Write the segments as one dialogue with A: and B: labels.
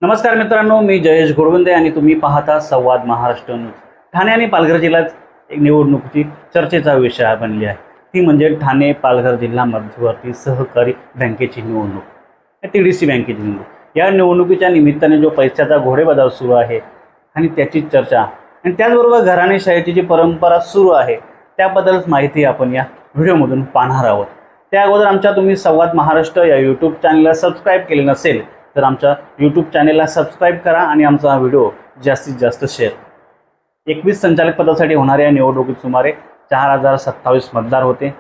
A: नमस्कार मित्रांनो, मी जयेश घोडवंदे आणि तुम्ही पाहता संवाद महाराष्ट्र न्यूज। ठाणे आणि पालघर जिल्ह्यात एक निवडणुकीची चर्चेचा विषय बनली आहे। ती म्हणजे ठाणे पालघर जिल्हा मध्यवर्ती सहकारी बँकेची निवडणूक, TDC बँकेची निवडणूक। या निवडणुकीच्या निमित्ताने जो पैशाचा घोडेबाजार सुरू आहे आणि त्याची चर्चा आणि त्याचबरोबर घराणेशाहीची जी परंपरा सुरू आहे त्याबद्दलच माहिती आपण या व्हिडिओमधून पाहणार आहोत। त्या अगोदर आमच्या तुम्ही संवाद महाराष्ट्र या यूट्यूब चॅनलला सबस्क्राईब केले नसेल तर आमच्या यूट्यूब चॅनलला सबस्क्राईब करा आणि आमचा हा व्हिडिओ जास्तीत जास्त शेअर। 21 संचालक पदासाठी होणाऱ्या निवडणुकीत सुमारे 4027 मतदार होते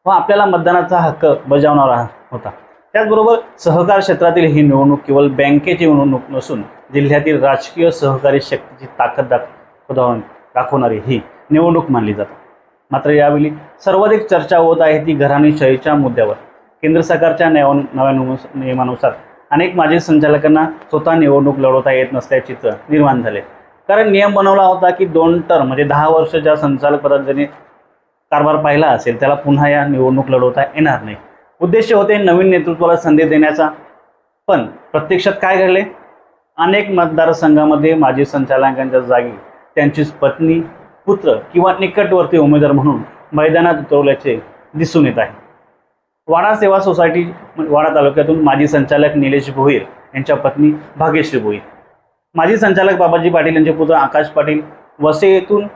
A: व आपल्याला मतदानाचा हक्क बजावणारा होता। त्याचबरोबर सहकार क्षेत्रातील ही निवडणूक केवळ बँकेची निवडणूक नसून जिल्ह्यातील राजकीय सहकारी शक्तीची ताकद दाखवणारी ही निवडणूक मानली जाते। मात्र यावेळी सर्वाधिक चर्चा होत आहे ती घराणेशाहीच्या मुद्द्यावर। केंद्र सरकारच्या नव्या नियमानुसार अनेक माजी संचालकांना स्वतः निवडणूक लढवता येत नसल्याचे चित्र निर्माण झाले। कारण नियम बनवला होता की 2 टर्म म्हणजे 10 वर्ष ज्या संचालक पदात ज्यांनी कारभार पाहिला असेल त्याला पुन्हा या निवडणूक लढवता येणार नाही। उद्देश होते नवीन नेतृत्वाला संधी देण्याचा, पण प्रत्यक्षात काय घडले? अनेक मतदारसंघामध्ये माजी संचालकांच्या जागी त्यांचीच पत्नी, पुत्र किंवा निकटवर्ती उमेदवार म्हणून मैदानात उतरवल्याचे दिसून येत आहे। वाडा सेवा सोसायटी वाडा तालुक्यातून माजी संचालक निलेश भोईर यांच्या पत्नी भाग्यश्री भोईर, माजी संचालक बाबाजी पाटील यांचे पुत्र आकाश पाटील, वसे येथून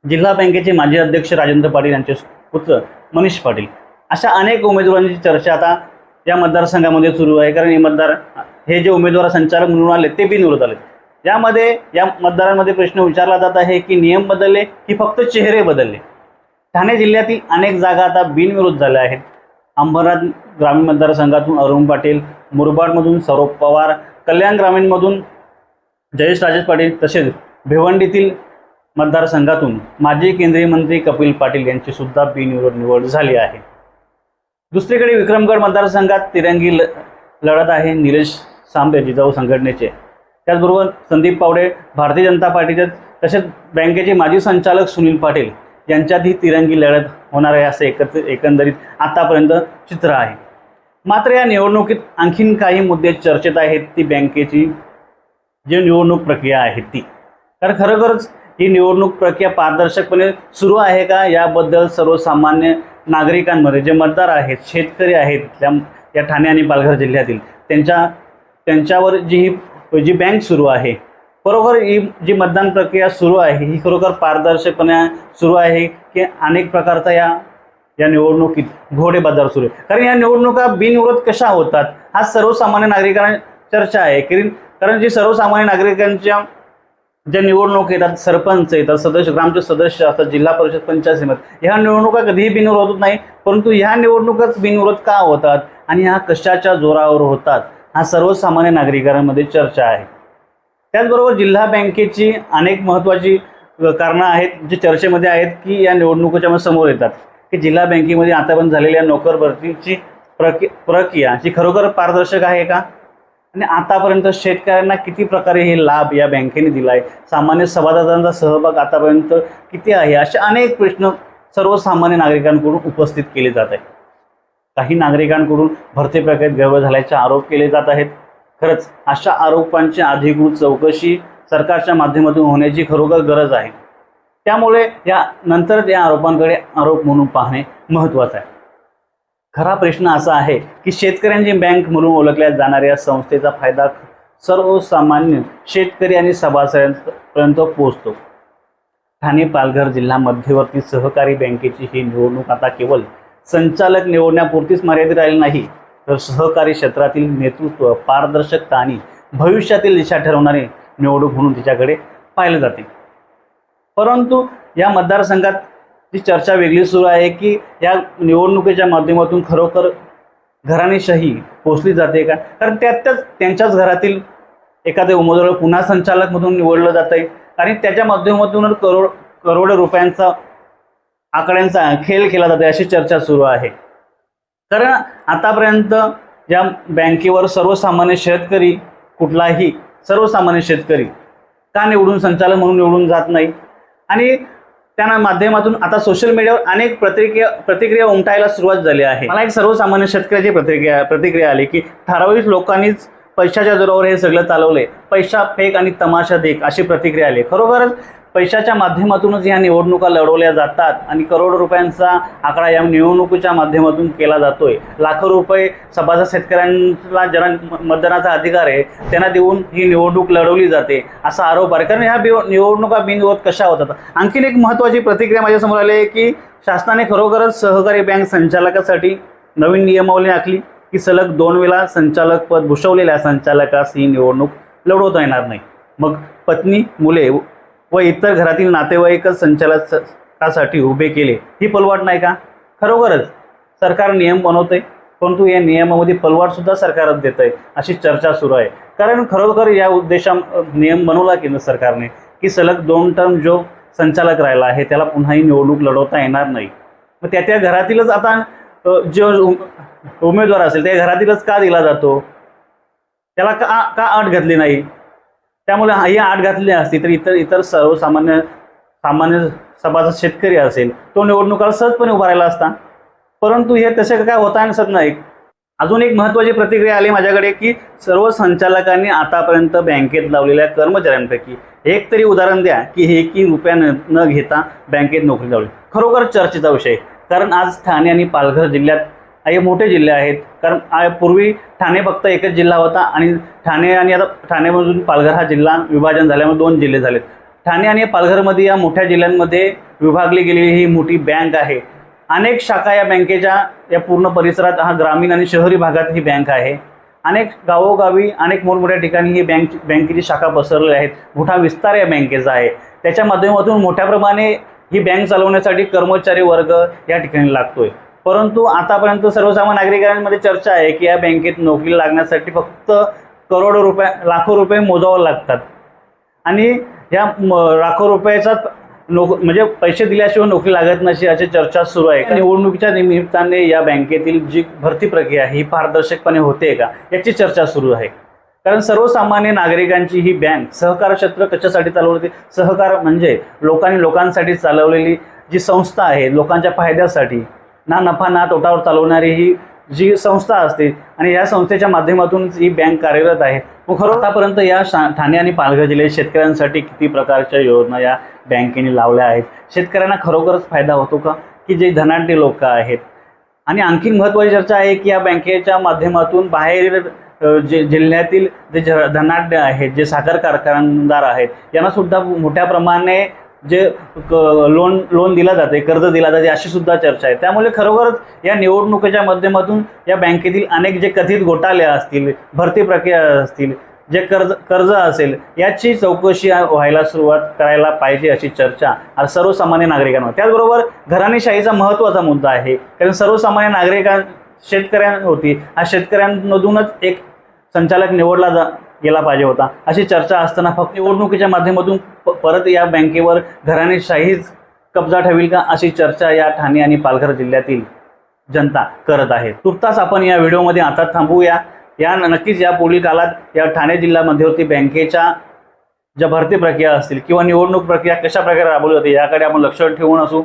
A: जिल्हा बँकेचे माजी अध्यक्ष राजेंद्र पाटील यांचे पुत्र मनीष पाटील, अशा अनेक उमेदवारांची चर्चा आता या मतदारसंघामध्ये सुरू आहे। कारण हे जे उमेदवार संचालक म्हणून आले ते बिनविरोध आले। या मतदारांमध्ये प्रश्न विचारला जात आहे की नियम बदलले की फक्त चेहरे बदलले? ठाणे जिल्ह्यातील अनेक जागा आता बिनविरोध झाल्या आहेत। अंबरनाथ ग्रामीण मतदारसंघातून अरुण पाटील, मुरबाडमधून सौरभ पवार, कल्याण ग्रामीणमधून जयेश राजेश पाटील, तसेच भिवंडीतील मतदारसंघातून माजी केंद्रीय मंत्री कपिल पाटील यांची सुद्धा बिनविरोध निवड झाली आहे। दुसरीकडे विक्रमगड मतदारसंघात तिरंगी लढत आहे निलेश सांबरे जिजाऊ संघटनेचे, त्याचबरोबर संदीप पावडे भारतीय जनता पार्टीचे, तसेच बँकेचे माजी संचालक सुनील पाटील यांच्यात ही तिरंगी लढत होणार आहे असे एकंदरीत आतापर्यंत चित्र आहे। मात्र या निवडणुकीत आणखीन काही मुद्दे चर्चेत आहेत, ती बँकेची जी निवडणूक प्रक्रिया आहे ती। तर खरोखरच ही निवडणूक प्रक्रिया पारदर्शकपणे सुरू आहे का याबद्दल सर्वसामान्य नागरिकांमध्ये जे मतदार आहेत, शेतकरी आहेत या ठाणे आणि पालघर जिल्ह्यातील त्यांच्यावर जी बँक सुरू आहे, बरोबर ही जी मतदान प्रक्रिया सुरू आहे ही खरोखर पारदर्शकपणे सुरू आहे की अनेक प्रकारचा या निवडणुकीत घोडेबाजार सुरू आहे? कारण या निवडणुका बिनविरोध कशा होतात हा सर्वसामान्य नागरिकांना चर्चा आहे। कारण जी सर्वसामान्य नागरिकांच्या ज्या निवडणूक येतात, सरपंच येतात, सदस्य ग्रामचे सदस्य असतात, जिल्हा परिषद पंचायत समिती, ह्या निवडणुका कधीही बिनविरोध होत नाही, परंतु ह्या निवडणुकाच बिनविरोध का होतात आणि ह्या कशाच्या जोरावर होतात हा सर्वसामान्य नागरिकांमध्ये चर्चा आहे। त्याचबरोबर जिल्हा बँकेची अनेक महत्त्वाची कारणं आहेत जी चर्चेमध्ये आहेत की या निवडणुकीच्या समोर येतात की जिल्हा बँकेमध्ये आतापर्यंत झालेल्या नोकर भरतीची प्रक्रिया जी खरोखर पारदर्शक आहे का, आणि आतापर्यंत शेतकऱ्यांना किती प्रकारे हे लाभ या बँकेने दिला आहे, सामान्य सभासदांचा सहभाग आतापर्यंत किती आहे, असे अनेक प्रश्न सर्वसामान्य नागरिकांकडून उपस्थित केले जात आहेत। काही नागरिकांकडून भरती प्रक्रियेत गैरव्यवहार झाल्याचे आरोप केले जात आहेत। खरंच अशा आरोपांची अधिकृत चौकशी सरकारच्या माध्यमातून होण्याची खरोखर गरज आहे। त्यामुळे नंतर या आरोपांकडे आरोप म्हणून पाहणे महत्त्वाचं आहे। खरा प्रश्न असा आहे की शेतकऱ्यांची बँक म्हणून ओळखल्या जाणाऱ्या संस्थेचा फायदा सर्वसामान्य शेतकरी आणि सभासदांपर्यंत पोहोचतो। ठाणे पालघर जिल्हा मध्यवर्ती सहकारी बँकेची ही निवडणूक आता केवळ संचालक निवडण्यापुरतीच मर्यादित राहिली नाही, तर सहकारी क्षेत्रातील नेतृत्व, पारदर्शकता आणि भविष्यातील दिशा ठरवणारी निवडणूक म्हणून तिच्याकडे पाहिले जाते। परंतु या मतदारसंघात जी चर्चा वेगळी सुरू आहे की या निवडणुकीच्या माध्यमातून खरोखर घराणेशाही पोचली जाते का? कारण त्यांच्याच घरातील एखाद्या उमेदवार पुन्हा संचालक म्हणून निवडलं जात आहे आणि त्याच्या माध्यमातून करोडो रुपयांचा आकड्यांचा खेळ केला जातो अशी चर्चा सुरू आहे। कारण आतापर्यंत या बँकेवर सर्वसामान्य शेतकरी का निवडून संचालक म्हणून निवडून जात नाही, आणि त्या माध्यमातून आता सोशल मीडियावर अनेक प्रतिक्रिया उमटायला सुरुवात झाली आहे। मला एक सर्वसामान्य शेतकऱ्याची प्रतिक्रिया आली की ठराविक लोकांनीच पैशाच्या जोरावर हे सगळं चालवलंय, पैसा फेक आणि तमाशा देख अशी प्रतिक्रिया आली. खरोखरच पैशाच्या माध्यमातूनच या निवडणुका लढवल्या जातात आणि करोडो रुपयांचा आकडा या निवडणुकीच्या माध्यमातून केला जातोय. लाखो रुपये सभासद शेतकऱ्यांना ज्यांना मतदानाचा अधिकार आहे त्यांना देऊन ही निवडणूक लढवली जाते असा आरोप आहे. कारण ह्या निवडणुका बिनविरोध कशा होतात. आणखीन एक महत्त्वाची प्रतिक्रिया माझ्यासमोर आली आहे की शासनाने खरोखरच सहकारी बँक संचालकासाठी नवीन नियमावली आखली की सलग 2 वेळा संचालक पद भूषवलेल्या संचालकास ही निवडणूक लढवता येणार नाही. मग पत्नी, मुले व इतर घरातील नातेवाईकच संचालकासाठी उभे केले, ही पलवाट नाही का. खरोखरच सरकार नियम बनवते परंतु या नियमामध्ये पलवाटसुद्धा सरकारच देत आहे अशी चर्चा सुरू आहे. कारण खरोखर या नियम बनवला केंद्र सरकारने की सलग 2 टर्म जो संचालक राहिला आहे त्याला पुन्हाही निवडणूक लढवता येणार नाही. मग त्या घरातीलच आता जो उमेदवार असेल त्या घरातीलच का दिला जातो, त्याला का अट घातली नाही. त्यामुळे ही अट घातली असती तर इतर सामान्य सभासद शेतकरी असेल तो निवडणुकाला सहजपणे उभा राहिला असता. परंतु हे तसे काय होता नसत नाही. अजून एक महत्त्वाची प्रतिक्रिया आली माझ्याकडे की सर्व संचालकांनी आतापर्यंत बँकेत लावलेल्या कर्मचाऱ्यांपैकी एक तरी उदाहरण द्या की हे की रुपया न घेता बँकेत नोकरी लावली. खरोखर चर्चेचा विषय. कारण आज ठाणे आणि पालघर जिल्ह्यात हे मोठे जिल्हे आहेत. कारण पूर्वी ठाणे फक्त एकच जिल्हा होता आणि ठाणे आणि आता ठाणेमधून पालघर हा जिल्हा विभाजन झाल्यामुळे 2 जिल्हे झालेत. ठाणे आणि पालघरमध्ये या मोठ्या जिल्ह्यांमध्ये विभागली गेलेली ही मोठी बँक आहे. अनेक शाखा या बँकेच्या या पूर्ण परिसरात, हा ग्रामीण आणि शहरी भागात ही बँक आहे. अनेक गावोगावी अनेक मोठमोठ्या ठिकाणी ही बँकेची शाखा पसरलेल्या आहेत. मोठा विस्तार या बँकेचा आहे. त्याच्या माध्यमातून मोठ्या प्रमाणे ही बँक चालवण्यासाठी कर्मचारी वर्ग या ठिकाणी लागतोय. परंतु आतापर्यंत सर्वसामान्य नागरिकांमध्ये चर्चा आहे की या बँकेत नोकरी लागण्यासाठी फक्त लाखो रुपये मोजावे लागतात आणि या लाखो रुपयाचा म्हणजे पैसे दिल्याशिवाय नोकरी लागत नशी अशी चर्चा सुरू आहे. निवडणुकीच्या निमित्ताने या बँकेतील जी भरती प्रक्रिया ही पारदर्शकपणे होते का याची चर्चा सुरू आहे. कारण सर्वसामान्य नागरिकांची ही बँक सहकार क्षेत्र कशासाठी चालवते. सहकार म्हणजे लोकांसाठी चालवलेली जी संस्था आहे, लोकांच्या फायद्यासाठी ना नफा ना तोटावर चालवणारी ही जी संस्था असते आणि या संस्थेच्या माध्यमातून ही बँक कार्यरत आहे. मग खरं आतापर्यंत या ठाणे आणि पालघर जिल्ह्यात शेतकऱ्यांसाठी किती प्रकारच्या योजना या बँकेने लावल्या आहेत. शेतकऱ्यांना खरोखरच फायदा होतो का की जे धनाढ्य लोक आहेत. आणि आणखीन महत्त्वाची चर्चा आहे की या बँकेच्या माध्यमातून बाहेर जिल्ह्यातील जे धनाढ्य आहेत, जे साखर कारखानदार आहेत, यांना सुद्धा मोठ्या प्रमाणे जे लोन दिला जाते, कर्ज दिला जाते अशी सुद्धा चर्चा आहे. त्यामुळे खरोखरच या निवडणुकीच्या माध्यमातून या बँकेतील अनेक जे कथित घोटाळे असतील, भरती प्रक्रिया असतील, जे कर्ज असेल याची चौकशी व्हायला सुरुवात करायला पाहिजे अशी चर्चा आज सर्वसामान्य नागरिकांवर. त्याचबरोबर घराणेशाहीचा महत्त्वाचा मुद्दा आहे. कारण सर्वसामान्य शेतकऱ्यांहोती हा शेतकऱ्यांमधूनच एक संचालक निवडला गेला पाहिजे होता अशी चर्चा असताना फक्त निवडणुकीच्या माध्यमातून परत या बँकेवर घराणेशाहीच कब्जा ठेवील का अशी चर्चा या ठाणे आणि पालघर जिल्ह्यातील जनता करत आहे. तुर्तास आपण या व्हिडिओमध्ये आता थांबूया. नक्कीच या पुढील काळात या ठाणे जिल्हा मध्यवर्ती बँकेच्या ज्या भरती प्रक्रिया असतील किंवा निवडणूक प्रक्रिया कशा प्रकारे राबवली जाते याकडे आपण लक्ष ठेवून असू.